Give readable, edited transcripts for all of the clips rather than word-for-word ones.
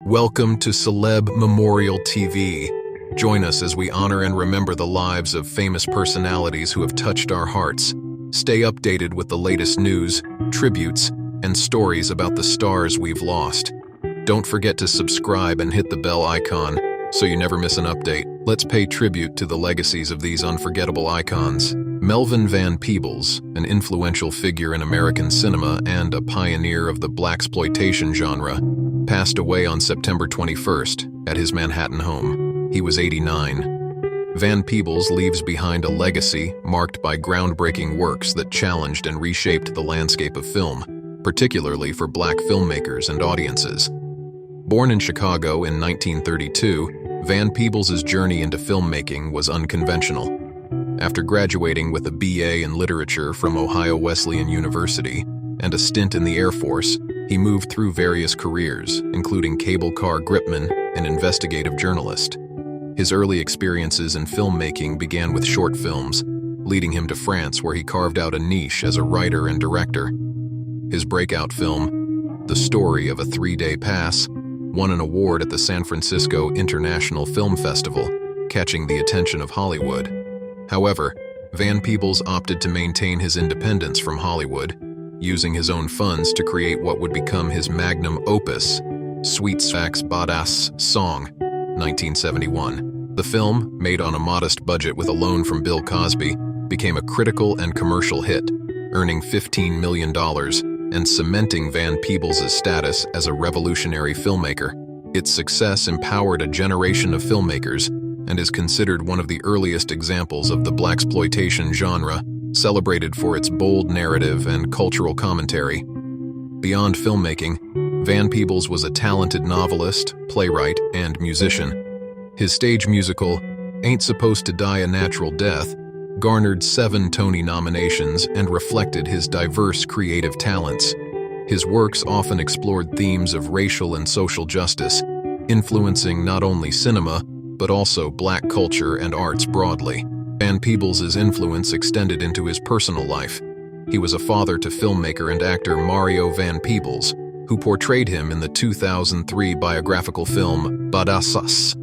Welcome to CelebMemorialTv. Join us as we honor and remember the lives of famous personalities who have touched our hearts. Stay updated with the latest news, tributes, and stories about the stars we've lost. Don't forget to subscribe and hit the bell icon so you never miss an update. Let's pay tribute to the legacies of these unforgettable icons. Melvin Van Peebles, an influential figure in American cinema and a pioneer of the blaxploitation genre, passed away on September 21st at his Manhattan home. He was 89. Van Peebles leaves behind a legacy marked by groundbreaking works that challenged and reshaped the landscape of film, particularly for Black filmmakers and audiences. Born in Chicago in 1932, Van Peebles' journey into filmmaking was unconventional. After graduating with a BA in literature from Ohio Wesleyan University and a stint in the Air Force, he moved through various careers, including cable car gripman and investigative journalist. His early experiences in filmmaking began with short films, leading him to France, where he carved out a niche as a writer and director. His breakout film, The Story of a Three-Day Pass, won an award at the San Francisco International Film Festival, catching the attention of Hollywood. However, Van Peebles opted to maintain his independence from Hollywood, using his own funds to create what would become his magnum opus, Sweet Sax Badass Song, 1971. The film, made on a modest budget with a loan from Bill Cosby, became a critical and commercial hit, earning $15 million and cementing Van Peebles' status as a revolutionary filmmaker. Its success empowered a generation of filmmakers and is considered one of the earliest examples of the blaxploitation genre, celebrated for its bold narrative and cultural commentary. Beyond filmmaking, Van Peebles was a talented novelist, playwright, and musician. His stage musical, Ain't Supposed to Die a Natural Death, garnered 7 Tony nominations and reflected his diverse creative talents. His works often explored themes of racial and social justice, influencing not only cinema, but also Black culture and arts broadly. Van Peebles' influence extended into his personal life. He was a father to filmmaker and actor Mario Van Peebles, who portrayed him in the 2003 biographical film Badass,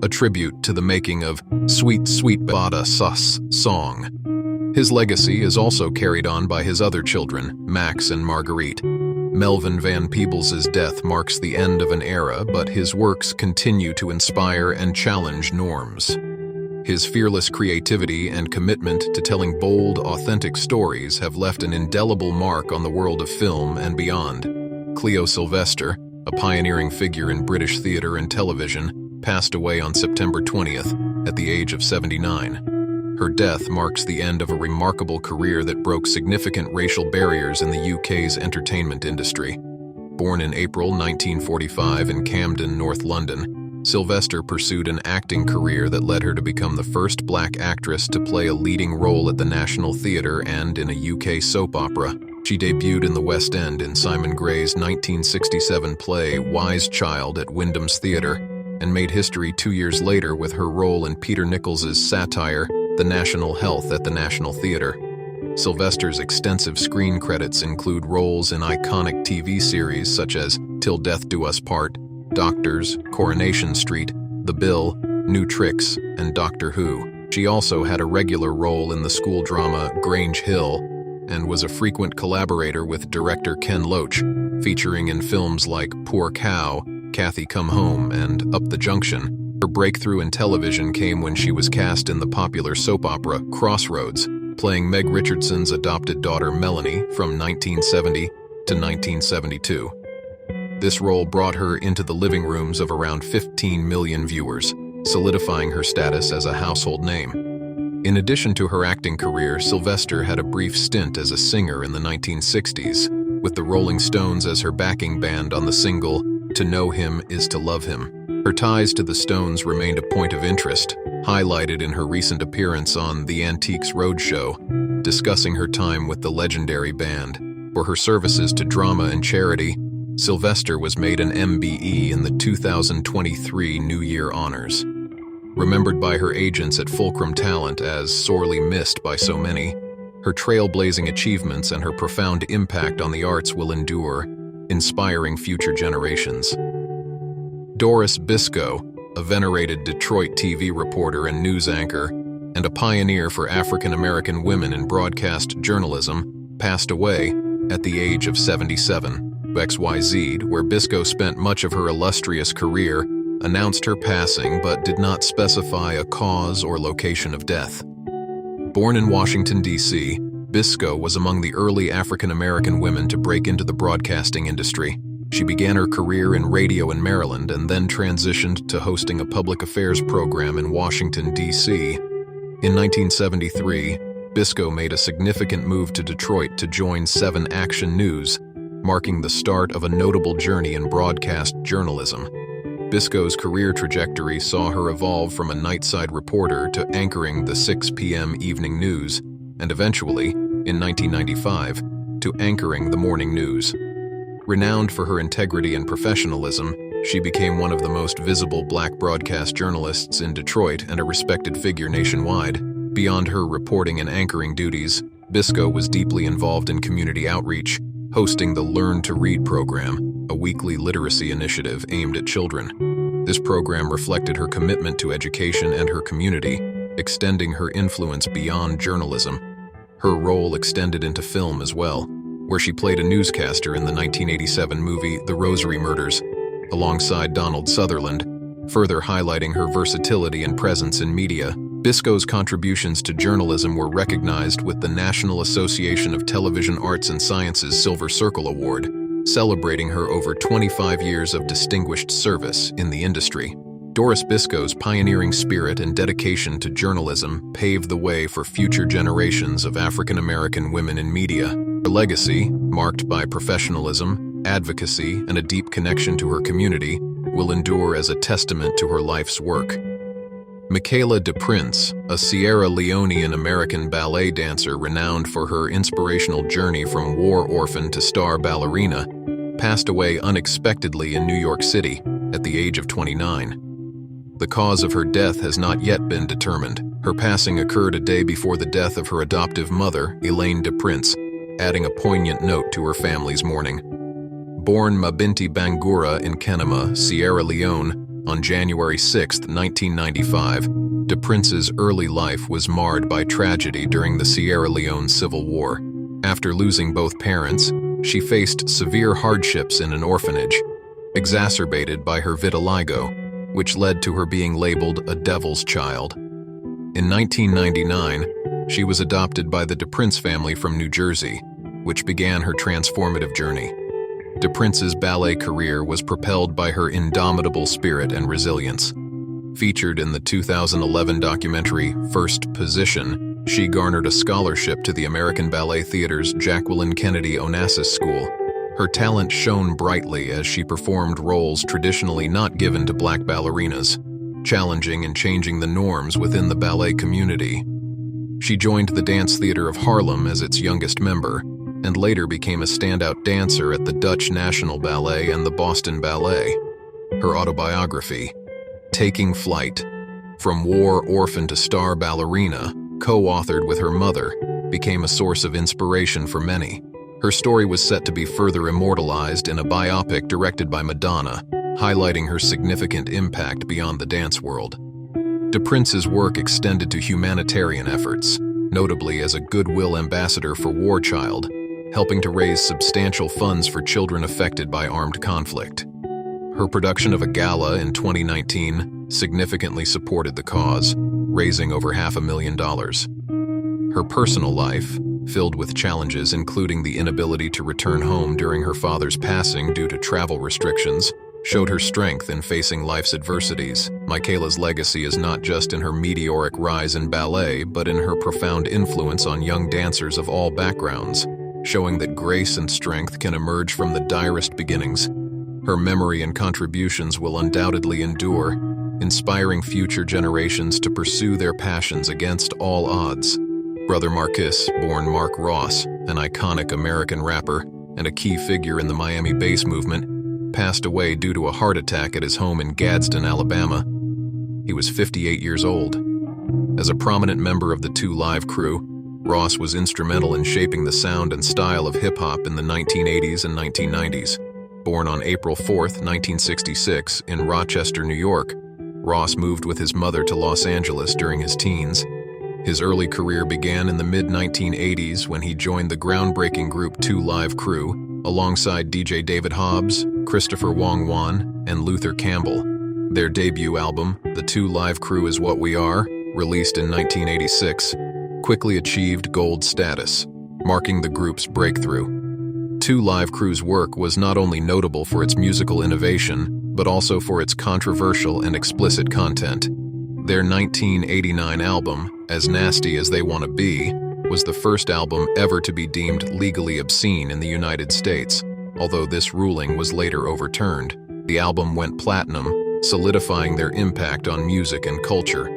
a tribute to the making of Sweet Sweet Badass Song. His legacy is also carried on by his other children, Max and Marguerite. Melvin Van Peebles' death marks the end of an era, but his works continue to inspire and challenge norms. His fearless creativity and commitment to telling bold, authentic stories have left an indelible mark on the world of film and beyond. Cleo Sylvester, a pioneering figure in British theatre and television, passed away on September 20th at the age of 79. Her death marks the end of a remarkable career that broke significant racial barriers in the UK's entertainment industry. Born in April 1945 in Camden, North London, Sylvester pursued an acting career that led her to become the first Black actress to play a leading role at the National Theatre and in a UK soap opera. She debuted in the West End in Simon Gray's 1967 play Wise Child at Wyndham's Theatre, and made history 2 years later with her role in Peter Nichols's satire The National Health at the National Theatre. Sylvester's extensive screen credits include roles in iconic TV series such as Till Death Do Us Part, Doctors, Coronation Street, The Bill, New Tricks, and Doctor Who. She also had a regular role in the school drama Grange Hill and was a frequent collaborator with director Ken Loach, featuring in films like Poor Cow, Kathy Come Home, and Up the Junction. Her breakthrough in television came when she was cast in the popular soap opera Crossroads, playing Meg Richardson's adopted daughter Melanie from 1970 to 1972. This role brought her into the living rooms of around 15 million viewers, solidifying her status as a household name. In addition to her acting career, Sylvester had a brief stint as a singer in the 1960s, with the Rolling Stones as her backing band on the single To Know Him Is to Love Him. Her ties to the Stones remained a point of interest, highlighted in her recent appearance on The Antiques Roadshow, discussing her time with the legendary band. For her services to drama and charity, Sylvester was made an MBE in the 2023 New Year Honors. Remembered by her agents at Fulcrum Talent as sorely missed by so many, her trailblazing achievements and her profound impact on the arts will endure, inspiring future generations. Doris Bisco, a venerated Detroit TV reporter and news anchor, and a pioneer for African American women in broadcast journalism, passed away at the age of 77. XYZ, where Bisco spent much of her illustrious career, announced her passing but did not specify a cause or location of death. Born in Washington, D.C., Bisco was among the early African American women to break into the broadcasting industry. She began her career in radio in Maryland and then transitioned to hosting a public affairs program in Washington, D.C. In 1973, Bisco made a significant move to Detroit to join 7 Action News, marking the start of a notable journey in broadcast journalism. Bisco's career trajectory saw her evolve from a nightside reporter to anchoring the 6 p.m. evening news, and eventually, in 1995, to anchoring the morning news. Renowned for her integrity and professionalism, she became one of the most visible Black broadcast journalists in Detroit and a respected figure nationwide. Beyond her reporting and anchoring duties, Bisco was deeply involved in community outreach, hosting the Learn to Read program, a weekly literacy initiative aimed at children. This program reflected her commitment to education and her community, extending her influence beyond journalism. Her role extended into film as well, where she played a newscaster in the 1987 movie The Rosary Murders, alongside Donald Sutherland, further highlighting her versatility and presence in media. Bisco's contributions to journalism were recognized with the National Association of Television Arts and Sciences Silver Circle Award, celebrating her over 25 years of distinguished service in the industry. Doris Bisco's pioneering spirit and dedication to journalism paved the way for future generations of African American women in media. Her legacy, marked by professionalism, advocacy, and a deep connection to her community, will endure as a testament to her life's work. Michaela DePrince, a Sierra Leonean American ballet dancer renowned for her inspirational journey from war orphan to star ballerina, passed away unexpectedly in New York City at the age of 29. The cause of her death has not yet been determined. Her passing occurred a day before the death of her adoptive mother, Elaine DePrince, adding a poignant note to her family's mourning. Born Mabinti Bangura in Kenema, Sierra Leone, on January 6, 1995, DePrince's early life was marred by tragedy during the Sierra Leone Civil War. After losing both parents, she faced severe hardships in an orphanage, exacerbated by her vitiligo, which led to her being labeled a devil's child. In 1999, she was adopted by the DePrince family from New Jersey, which began her transformative journey. DePrince's ballet career was propelled by her indomitable spirit and resilience. Featured in the 2011 documentary First Position, she garnered a scholarship to the American Ballet Theater's Jacqueline Kennedy Onassis School. Her talent shone brightly as she performed roles traditionally not given to Black ballerinas, challenging and changing the norms within the ballet community. She joined the Dance Theater of Harlem as its youngest member, and later became a standout dancer at the Dutch National Ballet and the Boston Ballet. Her autobiography, Taking Flight, From War Orphan to Star Ballerina, co-authored with her mother, became a source of inspiration for many. Her story was set to be further immortalized in a biopic directed by Madonna, highlighting her significant impact beyond the dance world. DePrince's work extended to humanitarian efforts, notably as a goodwill ambassador for War Child, helping to raise substantial funds for children affected by armed conflict. Her production of a gala in 2019 significantly supported the cause, raising over $500,000. Her personal life, filled with challenges including the inability to return home during her father's passing due to travel restrictions, showed her strength in facing life's adversities. Michaela's legacy is not just in her meteoric rise in ballet, but in her profound influence on young dancers of all backgrounds, showing that grace and strength can emerge from the direst beginnings. Her memory and contributions will undoubtedly endure, inspiring future generations to pursue their passions against all odds. Brother Marcus, born Mark Ross, an iconic American rapper and a key figure in the Miami bass movement, passed away due to a heart attack at his home in Gadsden, Alabama. He was 58 years old. As a prominent member of the 2 Live crew, Ross was instrumental in shaping the sound and style of hip-hop in the 1980s and 1990s. Born on April 4, 1966, in Rochester, New York, Ross moved with his mother to Los Angeles during his teens. His early career began in the mid-1980s when he joined the groundbreaking group 2 Live Crew, alongside DJ David Hobbs, Christopher Wong Wan, and Luther Campbell. Their debut album, The 2 Live Crew Is What We Are, released in 1986, quickly achieved gold status, marking the group's breakthrough. 2 Live Crew's work was not only notable for its musical innovation, but also for its controversial and explicit content. Their 1989 album, As Nasty as They Wanna Be, was the first album ever to be deemed legally obscene in the United States. Although this ruling was later overturned, the album went platinum, solidifying their impact on music and culture.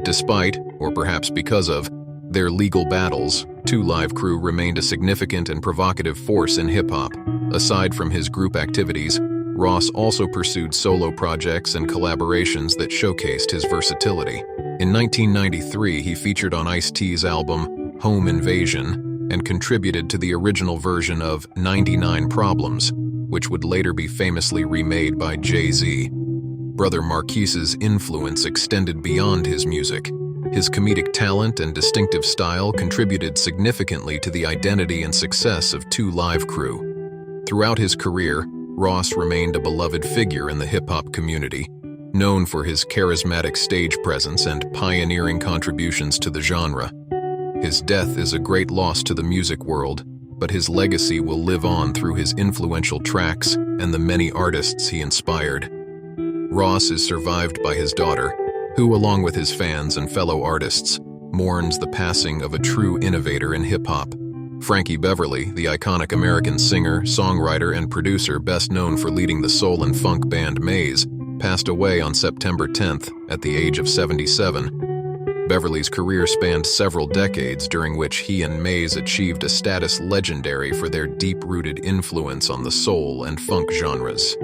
Despite, or perhaps because of, their legal battles, 2 Live Crew remained a significant and provocative force in hip-hop. Aside from his group activities, Ross also pursued solo projects and collaborations that showcased his versatility. In 1993, he featured on Ice-T's album, Home Invasion, and contributed to the original version of 99 Problems, which would later be famously remade by Jay-Z. Brother Marquise's influence extended beyond his music. His comedic talent and distinctive style contributed significantly to the identity and success of 2 Live Crew. Throughout his career, Ross remained a beloved figure in the hip-hop community, known for his charismatic stage presence and pioneering contributions to the genre. His death is a great loss to the music world, but his legacy will live on through his influential tracks and the many artists he inspired. Ross is survived by his daughter, who, along with his fans and fellow artists, mourns the passing of a true innovator in hip-hop. Frankie Beverly, the iconic American singer, songwriter, and producer best known for leading the soul and funk band Maze, passed away on September 10th at the age of 77. Beverly's career spanned several decades, during which he and Maze achieved a status legendary for their deep-rooted influence on the soul and funk genres.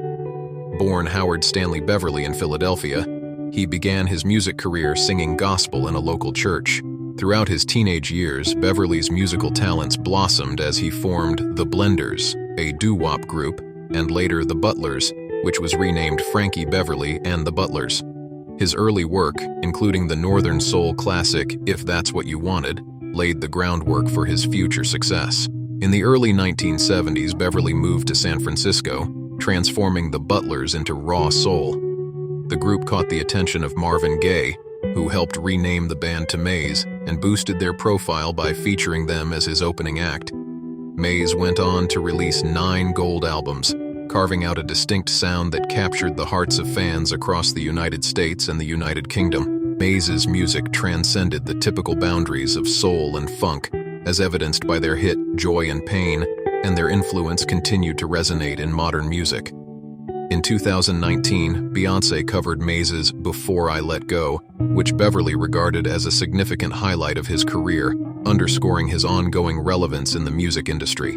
Born Howard Stanley Beverly in Philadelphia, he began his music career singing gospel in a local church. Throughout his teenage years, Beverly's musical talents blossomed as he formed The Blenders, a doo-wop group, and later The Butlers, which was renamed Frankie Beverly and The Butlers. His early work, including the Northern Soul classic If That's What You Wanted, laid the groundwork for his future success. In the early 1970s, Beverly moved to San Francisco, transforming The Butlers into raw soul. The group caught the attention of Marvin Gaye, who helped rename the band to Maze and boosted their profile by featuring them as his opening act. Maze went on to release 9 gold albums, carving out a distinct sound that captured the hearts of fans across the United States and the United Kingdom. Maze's music transcended the typical boundaries of soul and funk, as evidenced by their hit Joy and Pain, and their influence continued to resonate in modern music. In 2019, Beyoncé covered Maze's Before I Let Go, which Beverly regarded as a significant highlight of his career, underscoring his ongoing relevance in the music industry.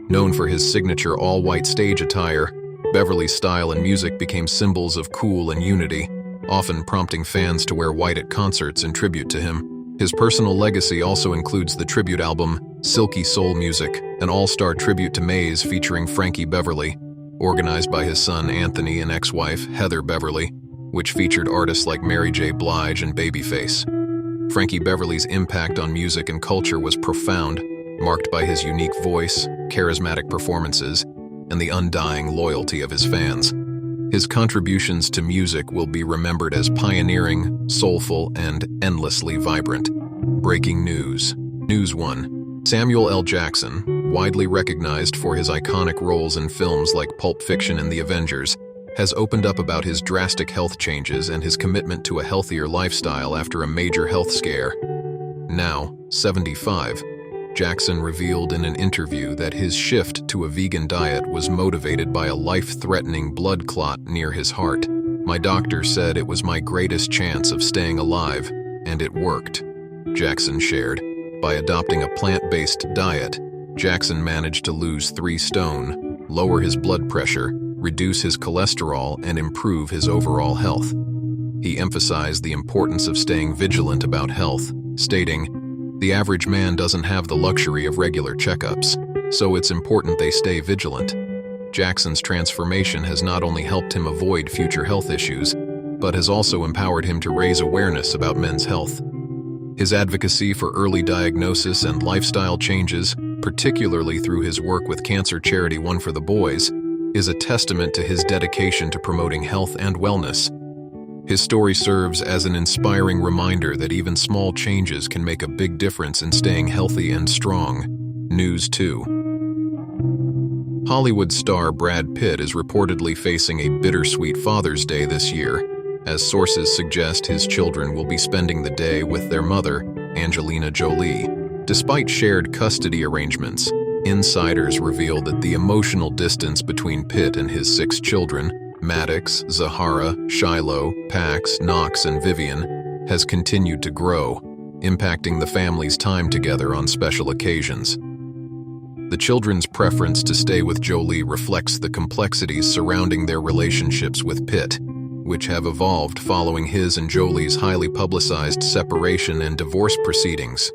Known for his signature all-white stage attire, Beverly's style and music became symbols of cool and unity, often prompting fans to wear white at concerts in tribute to him. His personal legacy also includes the tribute album Silky Soul Music, an all-star tribute to Maze featuring Frankie Beverly, organized by his son Anthony and ex-wife Heather Beverly, which featured artists like Mary J. Blige and Babyface. Frankie Beverly's impact on music and culture was profound, marked by his unique voice, charismatic performances, and the undying loyalty of his fans. His contributions to music will be remembered as pioneering, soulful, and endlessly vibrant. Breaking news. News 1. Samuel L. Jackson, widely recognized for his iconic roles in films like Pulp Fiction and The Avengers, has opened up about his drastic health changes and his commitment to a healthier lifestyle after a major health scare. Now, 75, Jackson revealed in an interview that his shift to a vegan diet was motivated by a life-threatening blood clot near his heart. "My doctor said it was my greatest chance of staying alive, and it worked," Jackson shared. By adopting a plant-based diet, Jackson managed to lose 3 stone, lower his blood pressure, reduce his cholesterol, and improve his overall health. He emphasized the importance of staying vigilant about health, stating, "The average man doesn't have the luxury of regular checkups, so it's important they stay vigilant." Jackson's transformation has not only helped him avoid future health issues, but has also empowered him to raise awareness about men's health. His advocacy for early diagnosis and lifestyle changes, particularly through his work with cancer charity One for the Boys, is a testament to his dedication to promoting health and wellness. His story serves as an inspiring reminder that even small changes can make a big difference in staying healthy and strong. News 2. Hollywood star Brad Pitt is reportedly facing a bittersweet Father's Day this year, as sources suggest his children will be spending the day with their mother, Angelina Jolie. Despite shared custody arrangements, insiders reveal that the emotional distance between Pitt and his 6 children, Maddox, Zahara, Shiloh, Pax, Knox, and Vivian, has continued to grow, impacting the family's time together on special occasions. The children's preference to stay with Jolie reflects the complexities surrounding their relationships with Pitt, which have evolved following his and Jolie's highly publicized separation and divorce proceedings.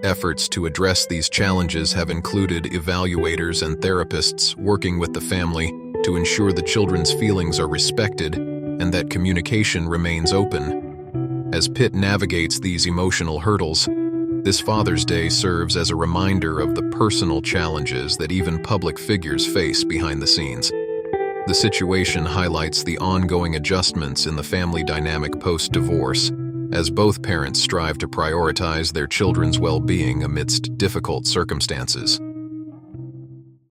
Efforts to address these challenges have included evaluators and therapists working with the family to ensure the children's feelings are respected and that communication remains open. As Pitt navigates these emotional hurdles, this Father's Day serves as a reminder of the personal challenges that even public figures face behind the scenes. The situation highlights the ongoing adjustments in the family dynamic post-divorce, as both parents strive to prioritize their children's well-being amidst difficult circumstances.